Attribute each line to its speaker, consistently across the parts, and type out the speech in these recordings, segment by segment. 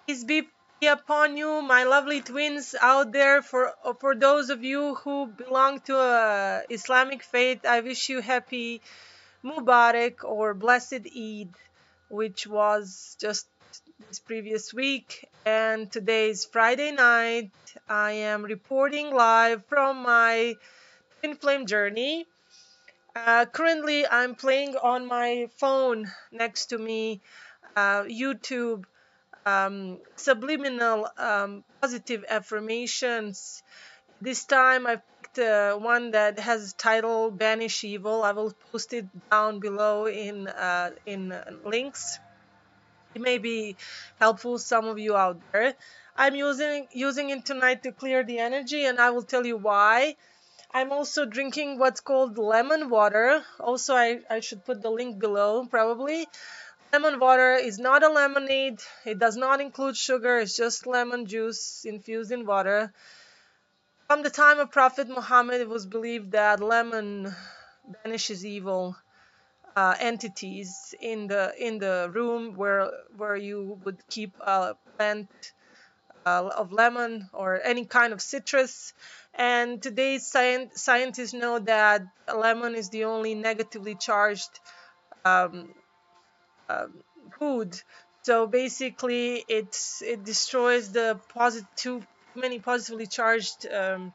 Speaker 1: Peace be upon you, my lovely twins out there. For those of you who belong to a Islamic faith, I wish you happy Mubarak or blessed Eid, which was just this previous week. And today is Friday night. I am reporting live from my twin flame journey. Currently, I'm playing on my phone next to me, YouTube subliminal positive affirmations. This time I picked one that has title "Banish Evil." I will post it down below in links. It may be helpful some of you out there. I'm using it tonight to clear the energy, and I will tell you why. I'm also drinking what's called lemon water. Also, I should put the link below probably. Lemon water is not a lemonade. It does not include sugar. It's just lemon juice infused in water. From the time of Prophet Muhammad, it was believed that lemon banishes evil entities in the room where you would keep a plant of lemon or any kind of citrus. And today's scientists know that lemon is the only negatively charged um, food. So basically, it destroys the too many positively charged um,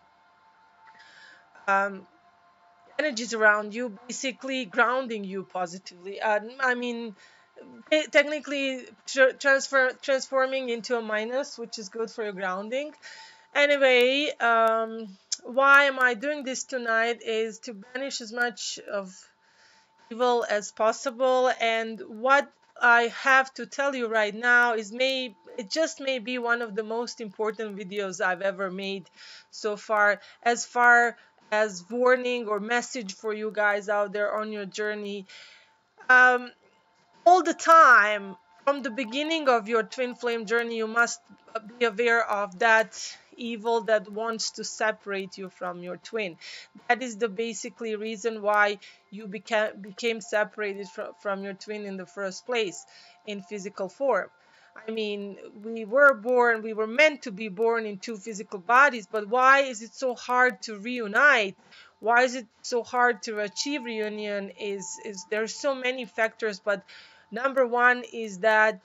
Speaker 1: energies around you, basically grounding you positively. I mean, technically transforming into a minus, which is good for your grounding. Anyway, why am I doing this tonight is to banish as much of evil as possible. And what I have to tell you right now is it just may be one of the most important videos I've ever made so far as warning or message for you guys out there on your journey. Um, all the time, from the beginning of your twin flame journey, you must be aware of that evil that wants to separate you from your twin. That is the basically reason why you became separated from your twin in the first place in physical form. I mean, we were meant to be born in two physical bodies, but why is it so hard to reunite? Why is it so hard to achieve reunion? Is there's so many factors, but number one is that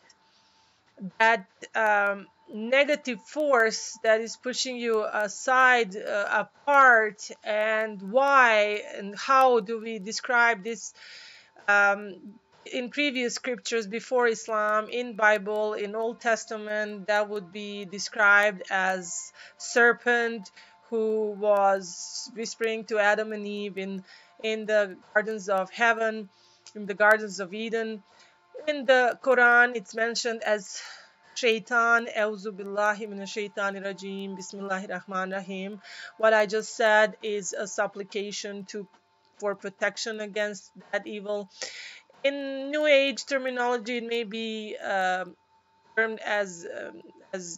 Speaker 1: negative force that is pushing you aside, apart. And why and how do we describe this um, in previous scriptures before Islam, in Bible, in Old Testament? That would be described as serpent who was whispering to Adam and Eve in the gardens of heaven, in the gardens of Eden. In the Quran, it's mentioned as Shaitan, Auzu billahi minash shaitani rajim, Bismillahir Rahmanir Rahim. What I just said is a supplication for protection against that evil. In New Age terminology, it may be termed as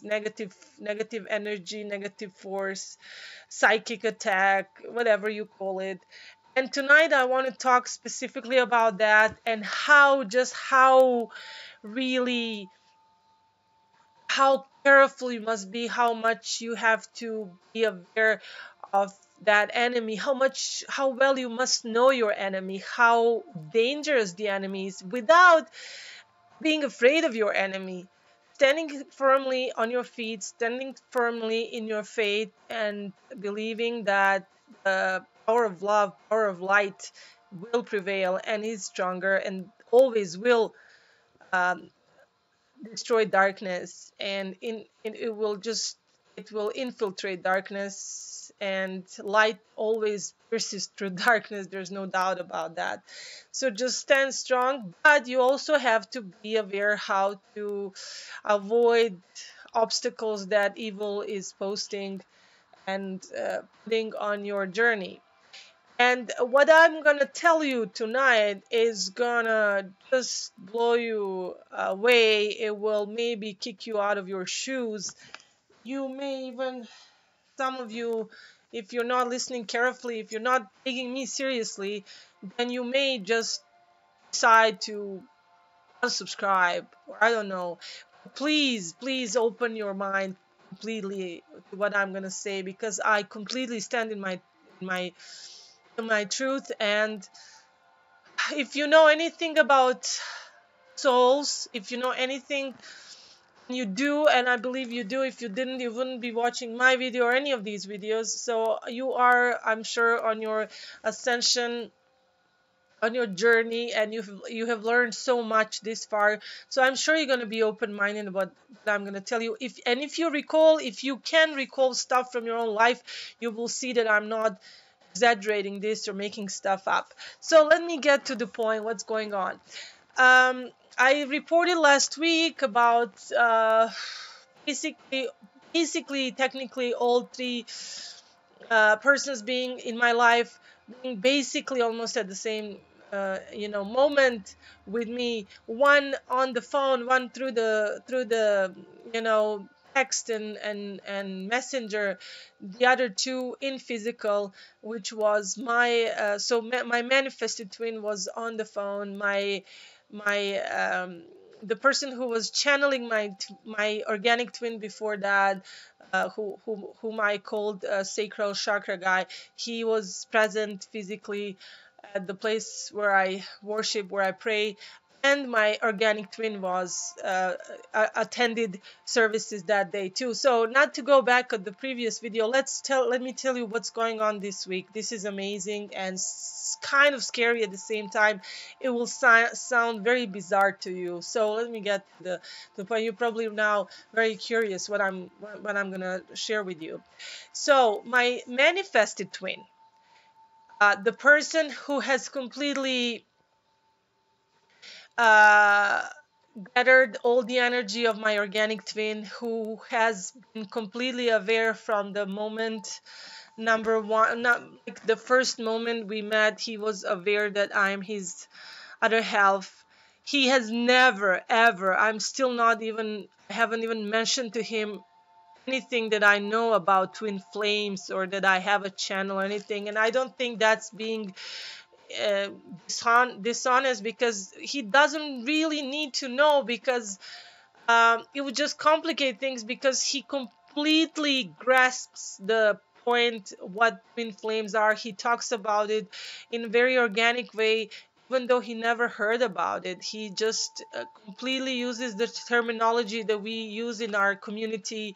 Speaker 1: negative energy, negative force, psychic attack, whatever you call it. And tonight I want to talk specifically about that and how really how careful you must be, how much you have to be aware of that enemy, how well you must know your enemy, how dangerous the enemy is without being afraid of your enemy. Standing firmly on your feet, standing firmly in your faith, and believing that the power of love, power of light will prevail and is stronger and always will um, destroy darkness. And it will infiltrate darkness, and light always pierces through darkness. There's no doubt about that. So just stand strong, but you also have to be aware how to avoid obstacles that evil is posting and putting on your journey. And what I'm gonna tell you tonight is gonna just blow you away. It will maybe kick you out of your shoes. You may even, some of you, if you're not listening carefully, if you're not taking me seriously, then you may just decide to unsubscribe, or I don't know. Please, please open your mind completely to what I'm gonna say, because I completely stand in my in my truth. And if you know anything about souls, if you know anything, you do, and I believe you do. If you didn't, you wouldn't be watching my video or any of these videos. So you are, I'm sure, on your ascension, on your journey, and you have learned so much this far. So I'm sure you're going to be open-minded about what I'm going to tell you. If you recall, if you can recall stuff from your own life, you will see that I'm not exaggerating this or making stuff up. So let me get to the point. What's going on? I reported last week about basically, technically, all three persons being in my life, being basically almost at the same moment with me. One on the phone, one through the text and messenger, the other two in physical, which was my manifested twin was on the phone. My the person who was channeling my organic twin before that, whom I called sacral chakra guy, he was present physically at the place where I worship, where I pray. And my organic twin was attended services that day too. So not to go back at the previous video, let me tell you what's going on this week. This is amazing and kind of scary at the same time. It will sound very bizarre to you. So let me get to the point. You're probably now very curious what I'm gonna share with you. So my manifested twin, the person who has completely uh, gathered all the energy of my organic twin, who has been completely aware from the moment number one, not like the first moment we met. He was aware that I'm his other half. He has never ever, I'm still not even, I haven't even mentioned to him anything that I know about twin flames, or that I have a channel or anything. And I don't think that's being uh, dishonest, because he doesn't really need to know, because it would just complicate things, because he completely grasps the point what twin flames are. He talks about it in a very organic way, even though he never heard about it. He just completely uses the terminology that we use in our community.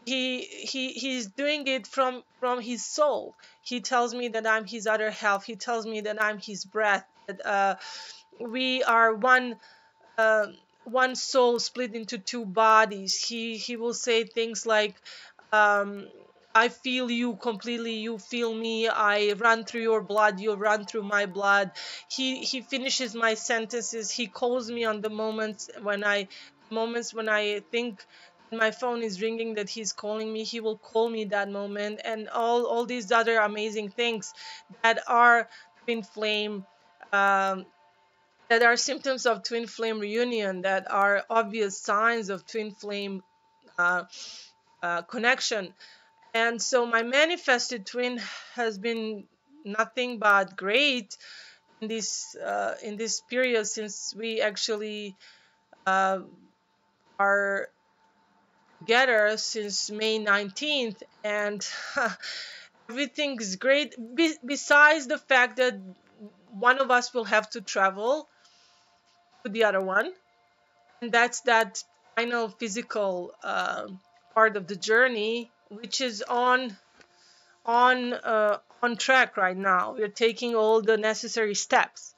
Speaker 1: He's doing it from his soul. He tells me that I'm his other half. He tells me that I'm his breath, that we are uh, one soul split into two bodies. He will say things like, um, I feel you completely, you feel me, I run through your blood, you run through my blood. He finishes my sentences. He calls me on the moments when I think my phone is ringing, that he's calling me. He will call me that moment, and all these other amazing things that are twin flame, um, that are symptoms of twin flame reunion, that are obvious signs of twin flame uh, connection. And so my manifested twin has been nothing but great in this period, since we actually uh, are together since May 19th. And everything is great, besides the fact that one of us will have to travel to the other one, and that's that final physical part of the journey, which is on track right now. We're taking all the necessary steps,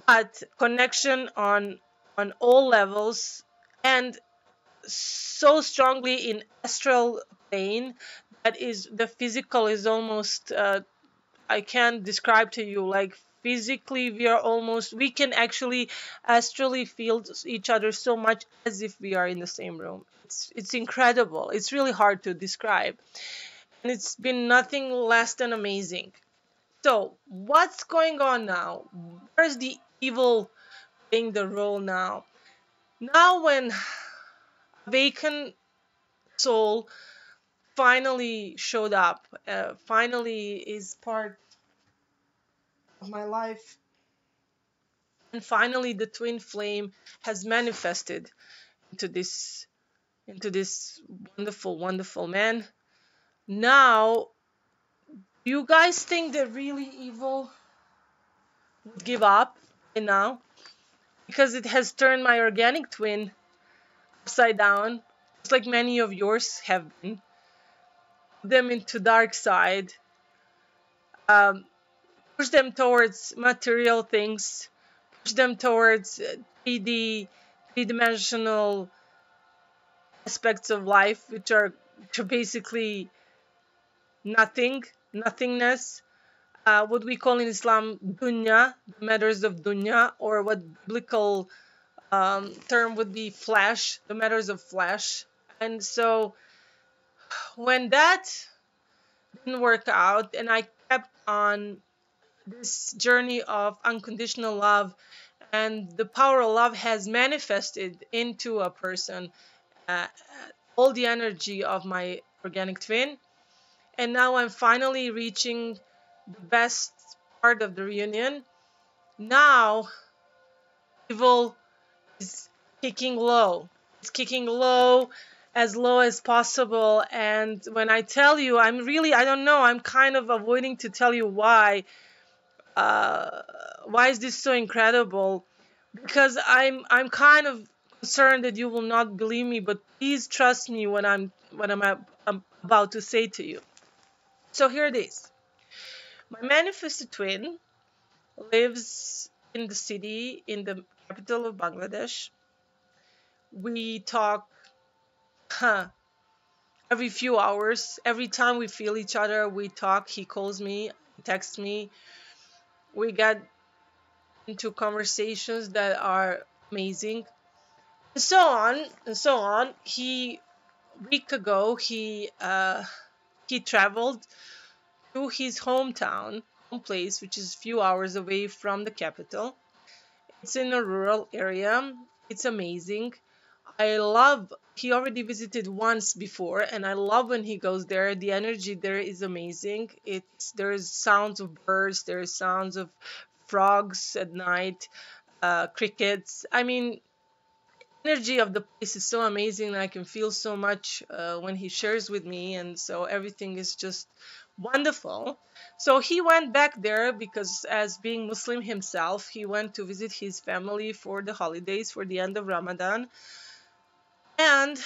Speaker 1: but connection on all levels, and so strongly in astral plane, that is, the physical is almost I can't describe to you. Like, physically, we can actually astrally feel each other so much, as if we are in the same room. It's incredible. It's really hard to describe. And it's been nothing less than amazing. So, what's going on now? Where's the evil playing the role now? Now, when vacant soul finally showed up, finally is part of my life, and finally the twin flame has manifested into this wonderful, wonderful man. Now, do you guys think that really evil would give up by now? Because it has turned my organic twin upside down, just like many of yours have been. Them into dark side, um, push them towards material things, push them towards 3D, three-dimensional aspects of life, which are basically nothing, nothingness. What we call in Islam dunya, the matters of dunya, or what biblical term would be flesh, the matters of flesh. And so when that didn't work out, and I kept on this journey of unconditional love, and the power of love has manifested into a person, uh, all the energy of my organic twin. And now I'm finally reaching the best part of the reunion. Now, evil is kicking low. It's kicking low as possible. And when I tell you, I don't know, I'm kind of avoiding to tell you why. Why is this so incredible? Because I'm kind of concerned that you will not believe me, but please trust me I'm about to say to you. So here it is. My manifested twin lives in the city, in the capital of Bangladesh. We talk every few hours. Every time we feel each other, we talk. He calls me, texts me. We get into conversations that are amazing, and so on and so on. Week ago, he traveled to his home place, which is a few hours away from the capital. It's in a rural area. It's amazing. He already visited once before, and I love when he goes there. The energy there is amazing. There is sounds of birds, there is sounds of frogs at night, crickets. I mean, energy of the place is so amazing. I can feel so much when he shares with me, and so everything is just wonderful. So he went back there because, as being Muslim himself, he went to visit his family for the holidays, for the end of Ramadan. And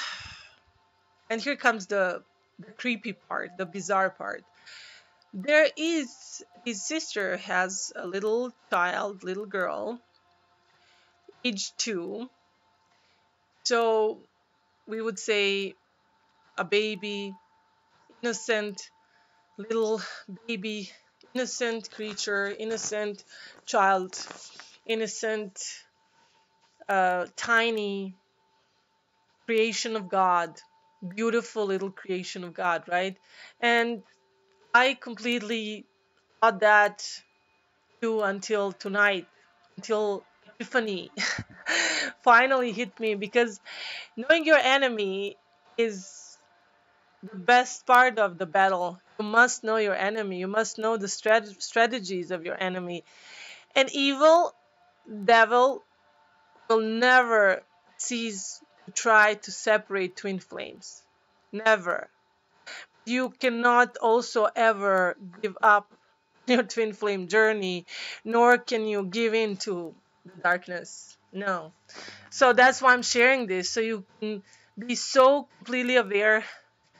Speaker 1: here comes the creepy part, the bizarre part. His sister has a little child, little girl, age 2. So we would say a baby, innocent little baby, innocent creature, innocent child, innocent, tiny creation of God, beautiful little creation of God, right? And I completely thought that too until tonight, until Epiphany finally hit me, because knowing your enemy is the best part of the battle. You must know your enemy. You must know the strategies of your enemy. And evil, devil, will never cease to try to separate twin flames. Never. You cannot also ever give up your twin flame journey, nor can you give in to the darkness. No. So that's why I'm sharing this, so you can be so completely aware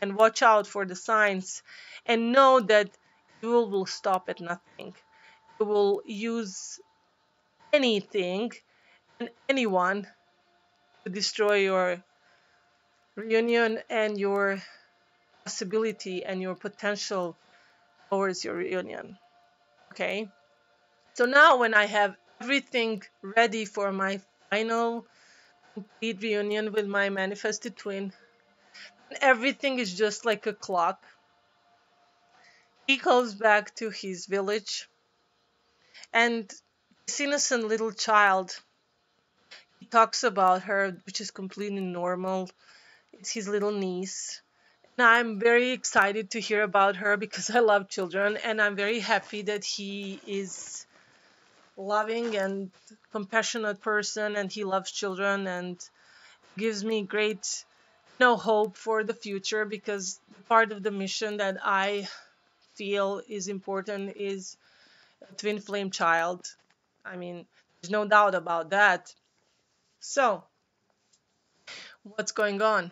Speaker 1: and watch out for the signs, and know that evil will stop at nothing. It will use anything and anyone to destroy your reunion and your possibility and your potential towards your reunion. Okay? So now, when I have everything ready for my final complete reunion with my manifested twin, everything is just like a clock. He goes back to his village, and this innocent little child, he talks about her, which is completely normal. It's his little niece. And I'm very excited to hear about her because I love children, and I'm very happy that he is loving and compassionate person, and he loves children, and gives me great no hope for the future, because part of the mission that I feel is important is a twin flame child. I mean, there's no doubt about that. So, what's going on?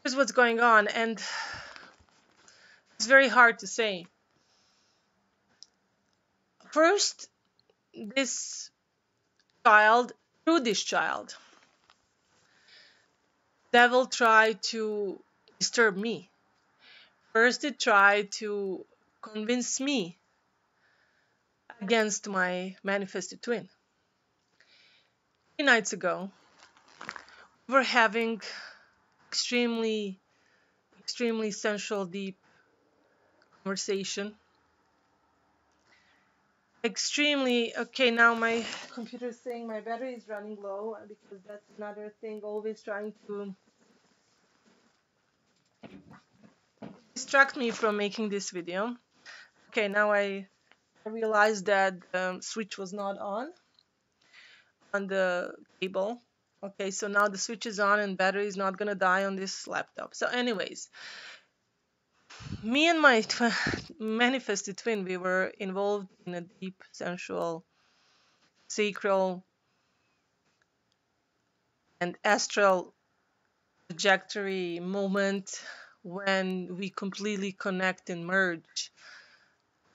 Speaker 1: Here's what's going on, and it's very hard to say. First, this through this child, devil tried to disturb me. First, it tried to convince me against my manifested twin. 3 nights ago, we were having extremely, extremely sensual, deep conversation. Extremely, okay, now my computer is saying my battery is running low, because that's another thing, always trying to distract me from making this video. Okay, now I realized that the switch was not on the cable. Okay, so now the switch is on and battery is not gonna die on this laptop. So anyways, me and my manifested twin, we were involved in a deep, sensual, sacral, and astral trajectory moment when we completely connect and merge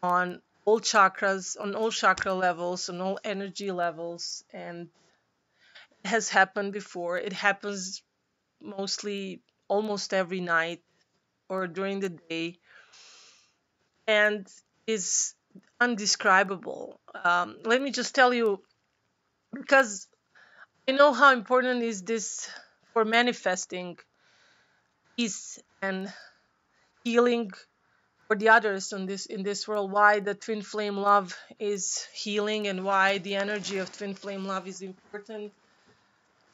Speaker 1: on all chakras, on all chakra levels, on all energy levels. And it has happened before. It happens mostly almost every night or during the day, and is undescribable. Let me just tell you, because I know how important is this for manifesting peace and healing for the others in this world, why the twin flame love is healing and why the energy of twin flame love is important.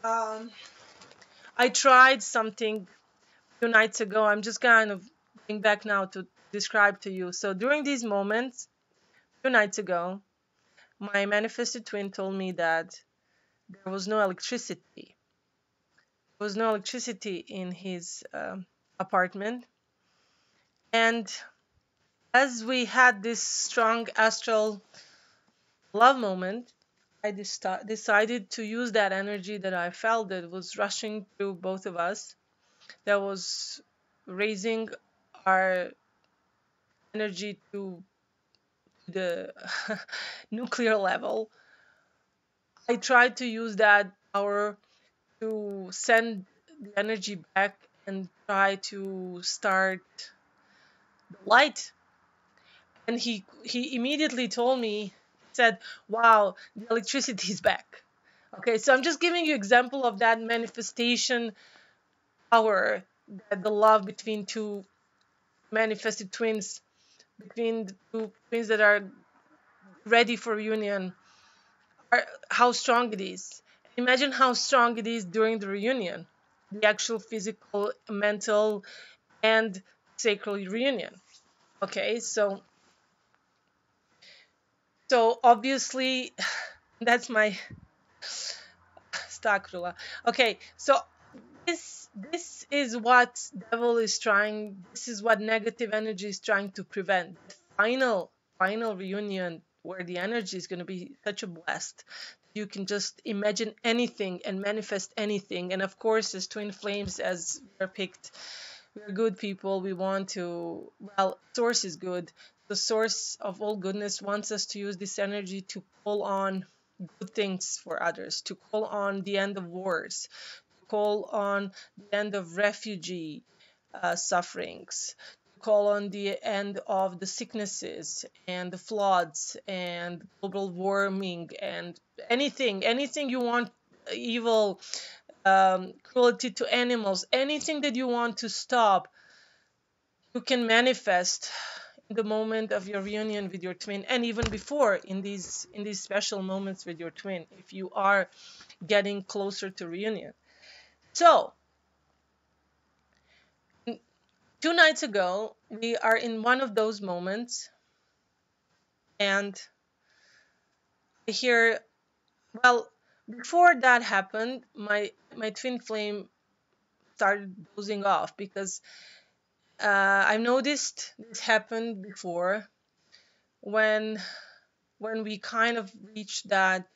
Speaker 1: I tried something a few nights ago. I'm just kind of going back now to describe to you. So during these moments, a few nights ago, my manifested twin told me that there was no electricity. There was no electricity in his apartment. And as we had this strong astral love moment, I decided to use that energy that I felt that was rushing through both of us, that was raising our energy to the nuclear level. I tried to use that power to send the energy back and try to start the light. And he immediately told me, said, wow, the electricity is back. Okay, so I'm just giving you example of that manifestation power, that the love between two manifested twins, between the two twins that are ready for reunion, how strong it is. Imagine how strong it is during the reunion, the actual physical, mental, and sacral reunion. Okay, so obviously that's my stakula. Okay, so this is what devil is trying, this is what negative energy is trying to prevent. Final reunion where the energy is going to be such a blast, you can just imagine anything and manifest anything. And of course, as twin flames, as we're picked, we're good people, we want to, well, source is good, the source of all goodness wants us to use this energy to call on good things for others, to call on the end of wars, call on the end of refugee sufferings, call on the end of the sicknesses and the floods and global warming and anything you want, evil, cruelty to animals, anything that you want to stop, you can manifest in the moment of your reunion with your twin, and even before, in these special moments with your twin, if you are getting closer to reunion. So 2 nights ago, we are in one of those moments, and I hear, well, Before that happened, my twin flame started dozing off because I've noticed this happened before when we kind of reach that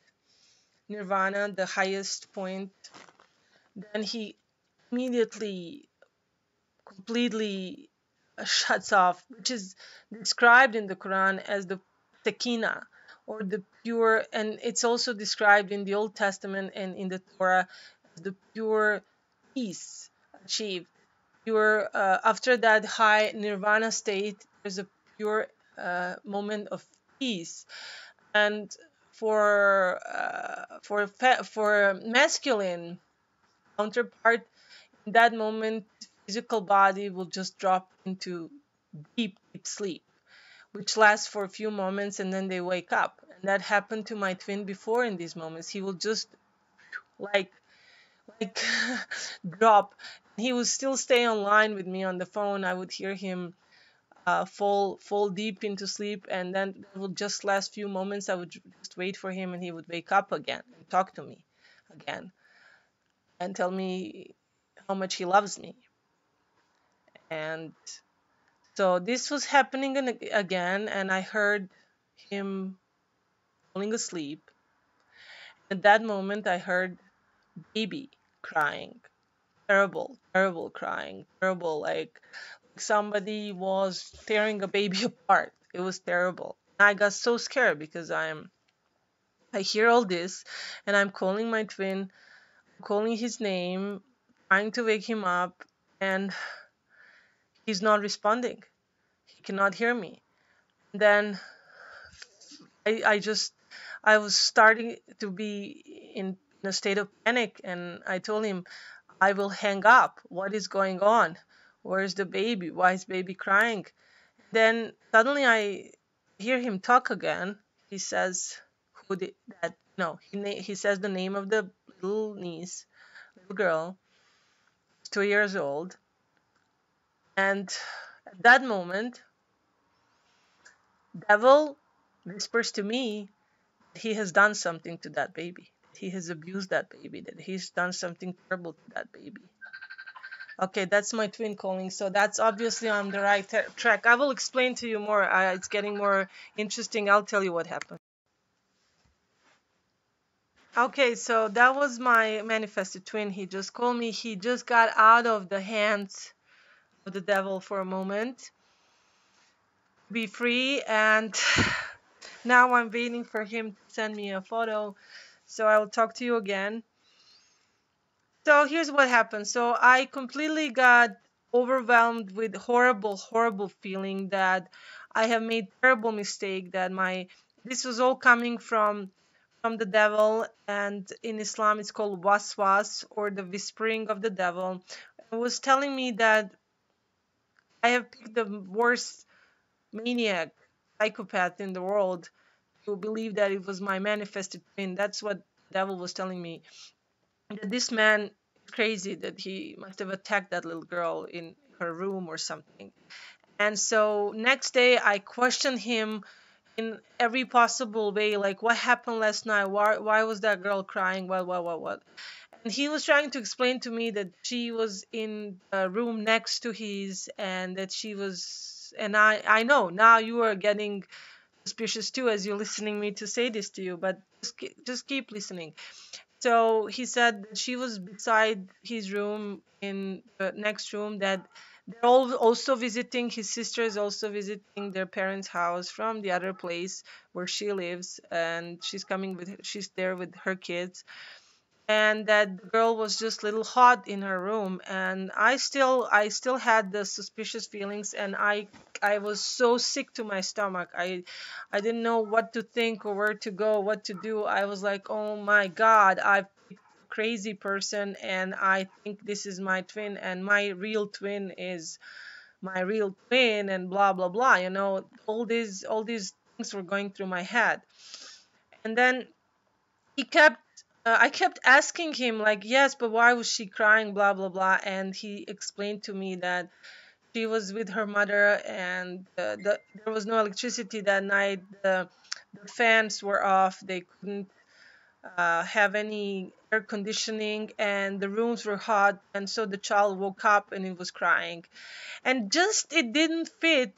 Speaker 1: nirvana, the highest point. Then he immediately completely shuts off, which is described in the Quran as the sakina, or the pure, and it's also described in the Old Testament and in the Torah as the pure peace achieved. Pure, after that high nirvana state, there's a pure moment of peace. And for masculine counterpart, in that moment, physical body will just drop into deep sleep, which lasts for a few moments and then they wake up. And that happened to my twin before. In these moments, he will just like like drop. He would still stay online with me on the phone. I would hear him fall deep into sleep, and then it would just last few moments. I would just wait for him, and he would wake up again and talk to me again and tell me how much he loves me. And so this was happening again, and I heard him falling asleep. At that moment, I heard baby crying, terrible, terrible crying, terrible, like somebody was tearing a baby apart. It was terrible. I got so scared because I hear all this, and I'm calling my twin, calling his name, trying to wake him up, and he's not responding. He cannot hear me. Then I just I was starting to be in a state of panic, and I told him I will hang up. What is going on? Where's the baby? Why is baby crying? Then suddenly I hear him talk again. He says who did that? No, he says the name of the little niece, little girl, 2 years old. And at that moment, devil whispers to me that he has done something to that baby. He has abused that baby. That he's done something terrible to that baby. Okay, that's my twin calling. So that's obviously on the right track. I will explain to you more. It's getting more interesting. I'll tell you what happened. Okay, so that was my manifested twin. He just called me. He just got out of the hands of the devil for a moment, be free, and now I'm waiting for him to send me a photo. So I'll talk to you again. So here's what happened. So I completely got overwhelmed with horrible, horrible feeling that I have made terrible mistake, that my this was all coming from the devil, and in Islam it's called waswas, or the whispering of the devil. It was telling me that I have picked the worst maniac, psychopath in the world to believe that it was my manifested twin. That's what the devil was telling me. That this man is crazy, that he must have attacked that little girl in her room or something. And so next day I questioned him in every possible way, like what happened last night, why was that girl crying, what. And he was trying to explain to me that she was in a room next to his, and that she was, and I know now you are getting suspicious too as you're listening me to say this to you, but just keep listening. So he said that she was beside his room in the next room, that they're all also visiting, his sister is also visiting their parents' house from the other place where she lives, and she's there with her kids, and that the girl was just a little hot in her room. And I still had the suspicious feelings, and I was so sick to my stomach. I didn't know what to think or where to go, what to do. I was like, oh my god, I've picked a crazy person, and I think this is my twin, and my real twin is my real twin, and blah blah blah, all these things were going through my head. And then he kept I kept asking him, like, yes, but why was she crying, blah blah blah. And he explained to me that she was with her mother, and there was no electricity that night. The fans were off, they couldn't have any air conditioning, and the rooms were hot, and so the child woke up and it was crying, and just it didn't fit,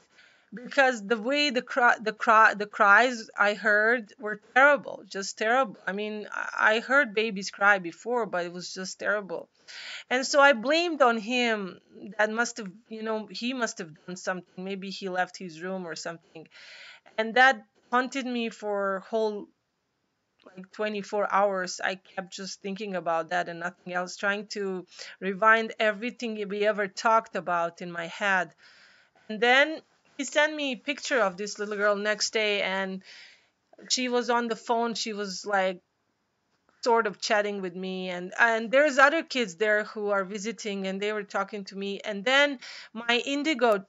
Speaker 1: because the way the cries I heard were terrible, just terrible. I mean, I heard babies cry before, but it was just terrible. And so I blamed on him. That must have, he must have done something. Maybe he left his room or something. And that haunted me for whole like 24 hours. I kept just thinking about that and nothing else, trying to rewind everything we ever talked about in my head. And then he sent me a picture of this little girl next day, and she was on the phone. She was like sort of chatting with me, and there's other kids there who are visiting, and they were talking to me. And then my indigo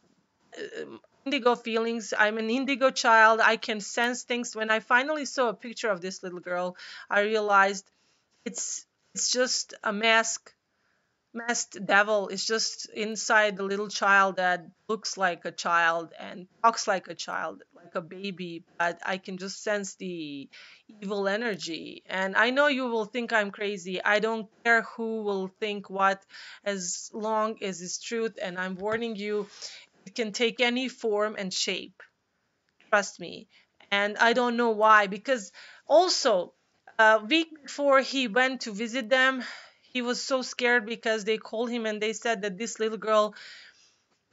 Speaker 1: feelings, I'm an indigo child, I can sense things. When I finally saw a picture of this little girl, I realized it's just a masked devil. Is just inside the little child that looks like a child and talks like a child, like a baby, but I can just sense the evil energy. And I know you will think I'm crazy. I don't care who will think what, as long as it's truth. And I'm warning you, it can take any form and shape. Trust me. And I don't know why, because also a week before he went to visit them, he was so scared because they called him and they said that this little girl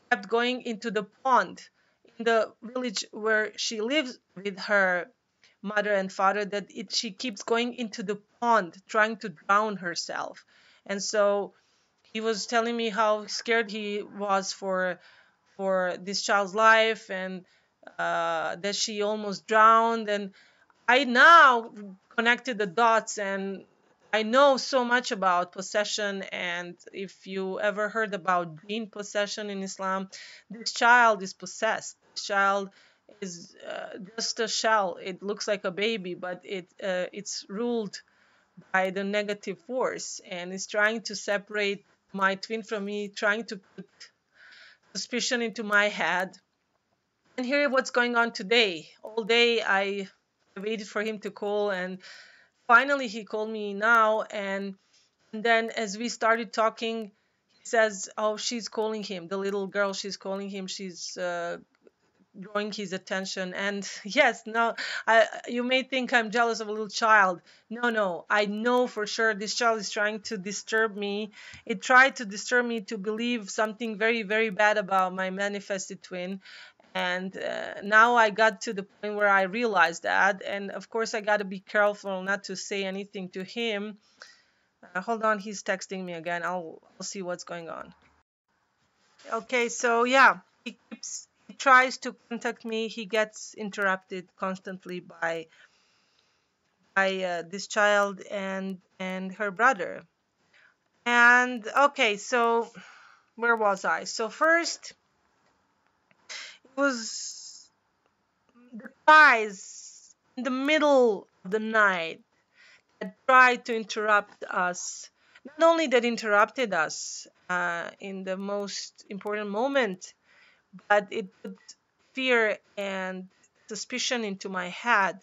Speaker 1: kept going into the pond in the village where she lives with her mother and father, that she keeps going into the pond trying to drown herself. And so he was telling me how scared he was for this child's life, and that she almost drowned. And I now connected the dots, and I know so much about possession. And if you ever heard about jinn possession in Islam, this child is possessed. This child is just a shell. It looks like a baby, but it's ruled by the negative force, and is trying to separate my twin from me, trying to put suspicion into my head. And here what's going on today. All day I waited for him to call, and finally he called me now. And then as we started talking, he says, oh, she's calling him, the little girl, she's calling him, she's drawing his attention. And yes, no, you may think I'm jealous of a little child. No, no, I know for sure this child is trying to disturb me. It tried to disturb me to believe something very, very bad about my manifested twin. And now I got to the point where I realized that. And of course, I got to be careful not to say anything to him. Hold on, he's texting me again. I'll see what's going on. Okay, so yeah, he tries to contact me. He gets interrupted constantly by this child and her brother. And okay, so where was I? So first, it was the cries in the middle of the night that tried to interrupt us. Not only that interrupted us in the most important moment, but it put fear and suspicion into my head,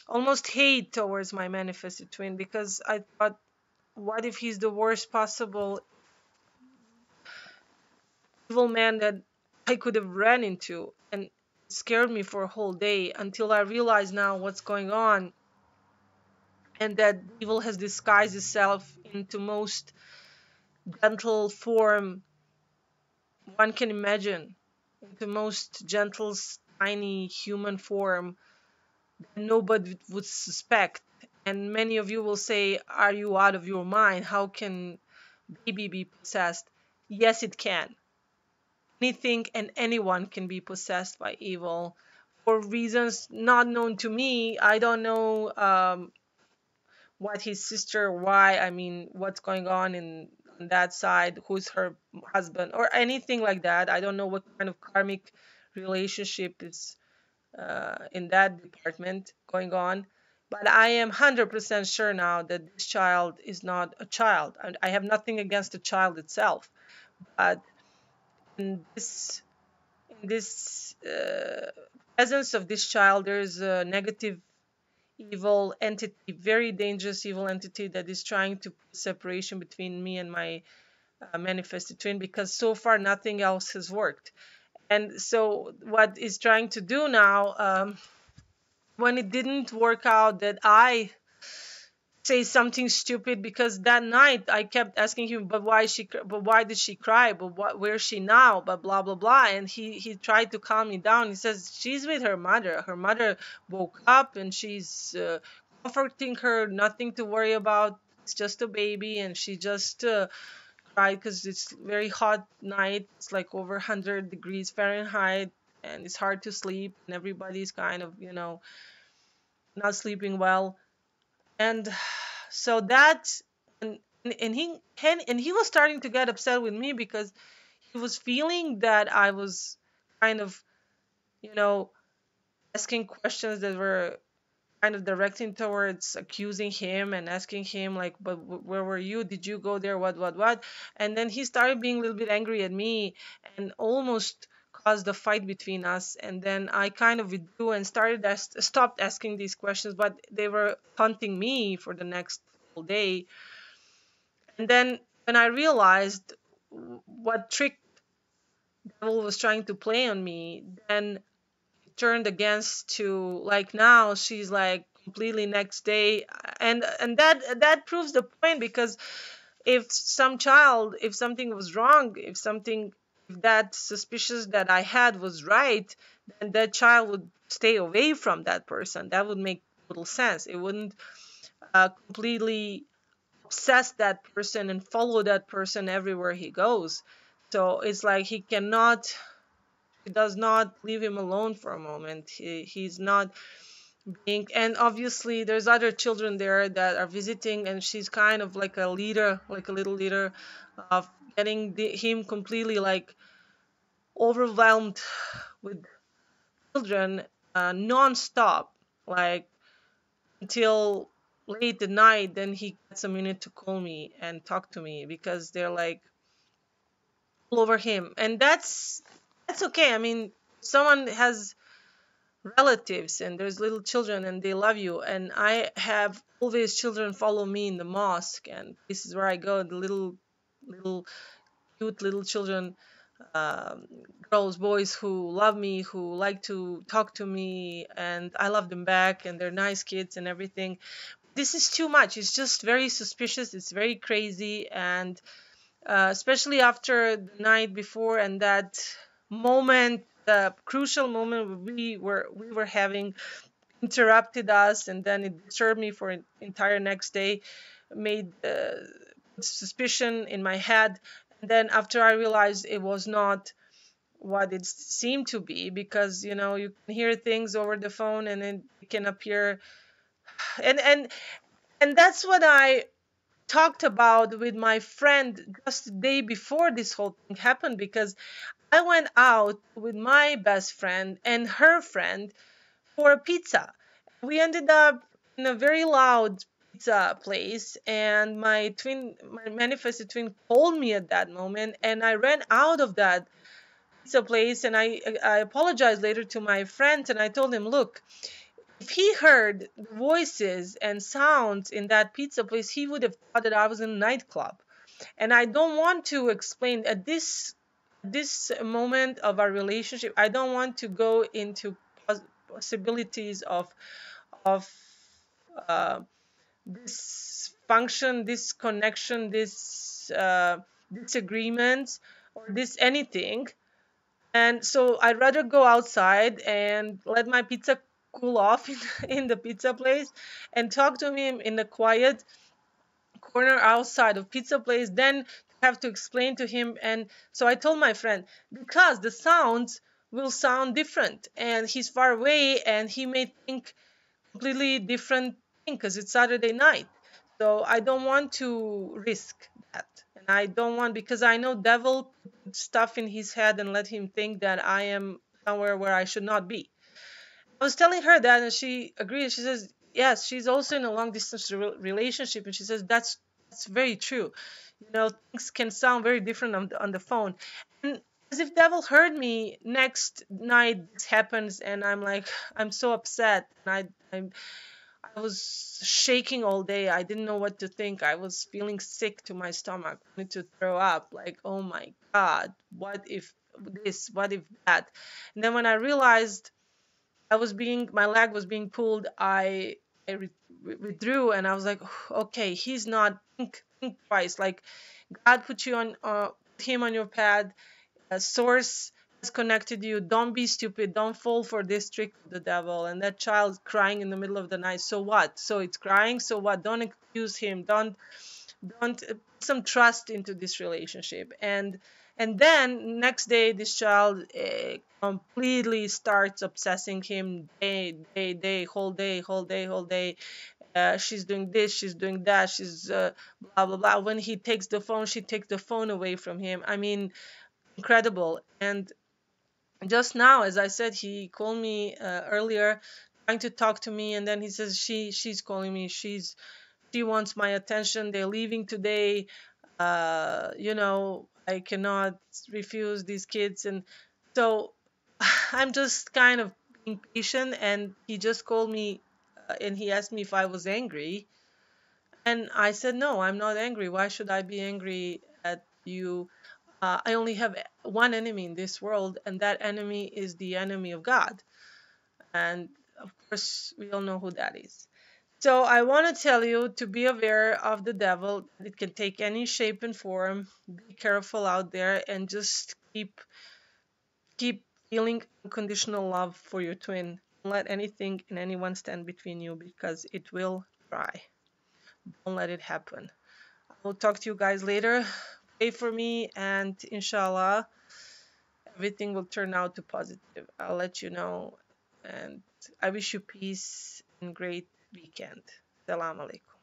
Speaker 1: almost hate towards my manifested twin, because I thought, what if he's the worst possible evil man that I could have ran into? And it scared me for a whole day until I realized now what's going on, and that evil has disguised itself into most gentle form one can imagine, into most gentle, tiny human form that nobody would suspect. And many of you will say, are you out of your mind? How can baby be possessed? Yes, it can. Anything and anyone can be possessed by evil for reasons not known to me. I don't know what his sister, why, I mean, what's going on in on that side, who's her husband, or anything like that. I don't know what kind of karmic relationship is in that department going on. But I am 100% sure now that this child is not a child. And I have nothing against the child itself. But in this presence of this child, there's a negative evil entity, very dangerous evil entity that is trying to put separation between me and my manifested twin, because so far nothing else has worked. And so what is trying to do now, when it didn't work out, that I say something stupid, because that night I kept asking him, but but why did she cry, but where's she now, but blah blah blah, and he tried to calm me down. He says she's with her mother woke up and she's comforting her, nothing to worry about, it's just a baby, and she just cried because it's very hot night, it's like over 100 degrees Fahrenheit, and it's hard to sleep, and everybody's kind of, not sleeping well. And so that, and he was starting to get upset with me, because he was feeling that I was kind of, you know asking questions that were kind of directing towards accusing him and asking him like, but where were you, did you go there, what. And then he started being a little bit angry at me, and almost caused a fight between us. And then I kind of withdrew and stopped asking these questions, but they were haunting me for the next whole day. And then when I realized what trick devil was trying to play on me, then it turned against, to like, now she's like completely next day. And that proves the point, because if something was wrong, if that suspicious that I had was right, then that child would stay away from that person. That would make total sense. It wouldn't completely obsess that person and follow that person everywhere he goes. So it's like he does not leave him alone for a moment. He's not being, and obviously there's other children there that are visiting, and she's kind of like a leader, like a little leader, of getting him completely like overwhelmed with children, non-stop, like until late at night. Then he gets a minute to call me and talk to me, because they're like all over him. And that's okay. I mean, someone has relatives and there's little children and they love you, and I have always children follow me in the mosque, and this is where I go, the little cute little children, um, girls, boys, who love me, who like to talk to me, and I love them back, and they're nice kids and everything. This is too much. It's just very suspicious, it's very crazy. And especially after the night before, and that moment, the crucial moment we were having, interrupted us, and then it disturbed me for an entire next day, made suspicion in my head. And then after I realized it was not what it seemed to be, because you can hear things over the phone and it can appear, and that's what I talked about with my friend just the day before this whole thing happened, because I went out with my best friend and her friend for a pizza. We ended up in a very loud pizza place, and my manifested twin called me at that moment, and I ran out of that pizza place, and I apologized later to my friend, and I told him, look, if he heard voices and sounds in that pizza place, he would have thought that I was in a nightclub. And I don't want to explain at this moment of our relationship. I don't want to go into possibilities of uh, this function, this connection, this disagreement, or this anything. And so I'd rather go outside and let my pizza cool off in the pizza place, and talk to him in the quiet corner outside of pizza place, than have to explain to him. And so I told my friend, because the sounds will sound different, and he's far away, and he may think completely different thing because it's Saturday night. So I don't want to risk that. And I don't want, because I know devil put stuff in his head and let him think that I am somewhere where I should not be. I was telling her that, and she agreed. She says, yes, she's also in a long distance relationship, and she says that's very true. Things can sound very different on the phone. And as if devil heard me, next night this happens, and I'm like, I'm so upset, and I was shaking all day. I didn't know what to think. I was feeling sick to my stomach, wanted to throw up. Like, oh my God, what if this? What if that? And then when I realized my leg was being pulled, I withdrew, and I was like, okay, he's not. Think twice. Like, God put you on, put him on your path. A source has connected you. Don't be stupid. Don't fall for this trick of the devil. And that child crying in the middle of the night. So what? So it's crying. So what? Don't accuse him. Don't put some trust into this relationship. And then next day, this child completely starts obsessing him whole day, whole day. She's doing this, she's doing that, she's blah blah blah. When he takes the phone, she takes the phone away from him. I mean, incredible. And just now, as I said, he called me earlier, trying to talk to me, and then he says she's calling me. She wants my attention. They're leaving today. I cannot refuse these kids, and so I'm just kind of being patient. And he just called me, and he asked me if I was angry, and I said no, I'm not angry. Why should I be angry at you? I only have one enemy in this world, and that enemy is the enemy of God. And of course, we all know who that is. So I want to tell you to be aware of the devil. It can take any shape and form. Be careful out there, and just keep feeling unconditional love for your twin. Don't let anything and anyone stand between you, because it will try. Don't let it happen. I will talk to you guys later. Pray for me, and inshallah, everything will turn out to positive. I'll let you know. And I wish you peace and great weekend. Salam alaikum.